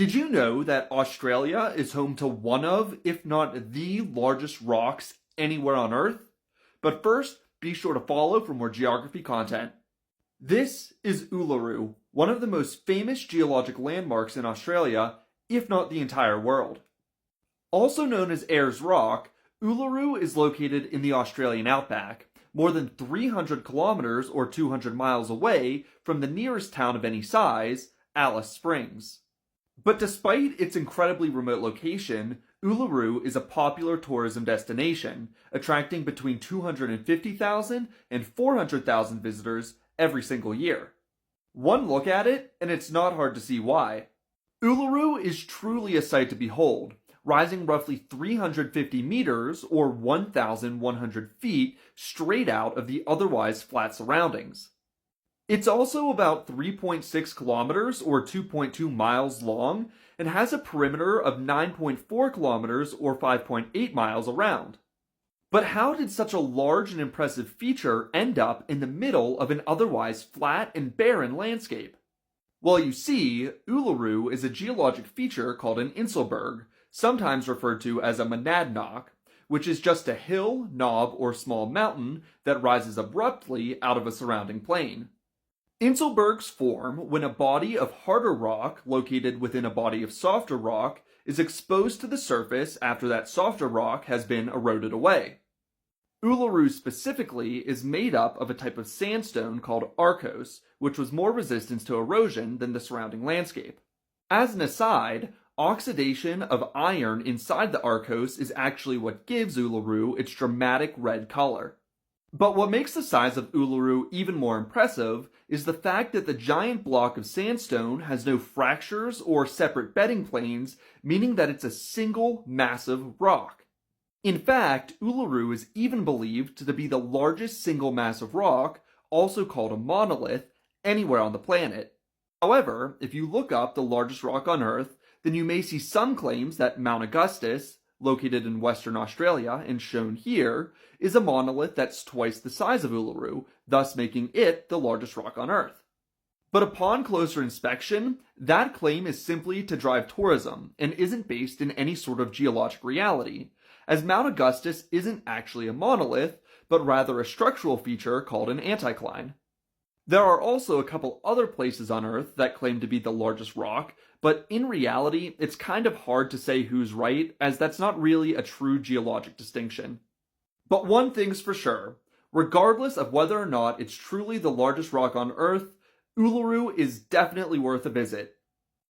Did you know that Australia is home to one of, if not the largest rocks anywhere on Earth? But first, be sure to follow for more geography content. This is Uluru, one of the most famous geologic landmarks in Australia, if not the entire world. Also known as Ayers Rock, Uluru is located in the Australian outback, more than 300 kilometers or 200 miles away from the nearest town of any size, Alice Springs. But despite its incredibly remote location, Uluru is a popular tourism destination, attracting between 250,000 and 400,000 visitors every single year. One look at it, and it's not hard to see why. Uluru is truly a sight to behold, rising roughly 350 meters or 1,100 feet straight out of the otherwise flat surroundings. It's also about 3.6 kilometers or 2.2 miles long and has a perimeter of 9.4 kilometers or 5.8 miles around. But how did such a large and impressive feature end up in the middle of an otherwise flat and barren landscape? Well, you see, Uluru is a geologic feature called an Inselberg, sometimes referred to as a monadnock, which is just a hill, knob, or small mountain that rises abruptly out of a surrounding plain. Inselbergs form when a body of harder rock located within a body of softer rock is exposed to the surface after that softer rock has been eroded away. Uluru specifically is made up of a type of sandstone called arkose, which was more resistant to erosion than the surrounding landscape. As an aside, oxidation of iron inside the arkose is actually what gives Uluru its dramatic red color. But what makes the size of Uluru even more impressive is the fact that the giant block of sandstone has no fractures or separate bedding planes, meaning that it's a single massive rock. In fact, Uluru is even believed to be the largest single massive rock, also called a monolith, anywhere on the planet. However, if you look up the largest rock on Earth, then you may see some claims that Mount Augustus, located in Western Australia and shown here, is a monolith that's twice the size of Uluru, thus making it the largest rock on Earth. But upon closer inspection, that claim is simply to drive tourism and isn't based in any sort of geologic reality, as Mount Augustus isn't actually a monolith, but rather a structural feature called an anticline. There are also a couple other places on Earth that claim to be the largest rock, but in reality, it's kind of hard to say who's right, as that's not really a true geologic distinction. But one thing's for sure, regardless of whether or not it's truly the largest rock on Earth, Uluru is definitely worth a visit,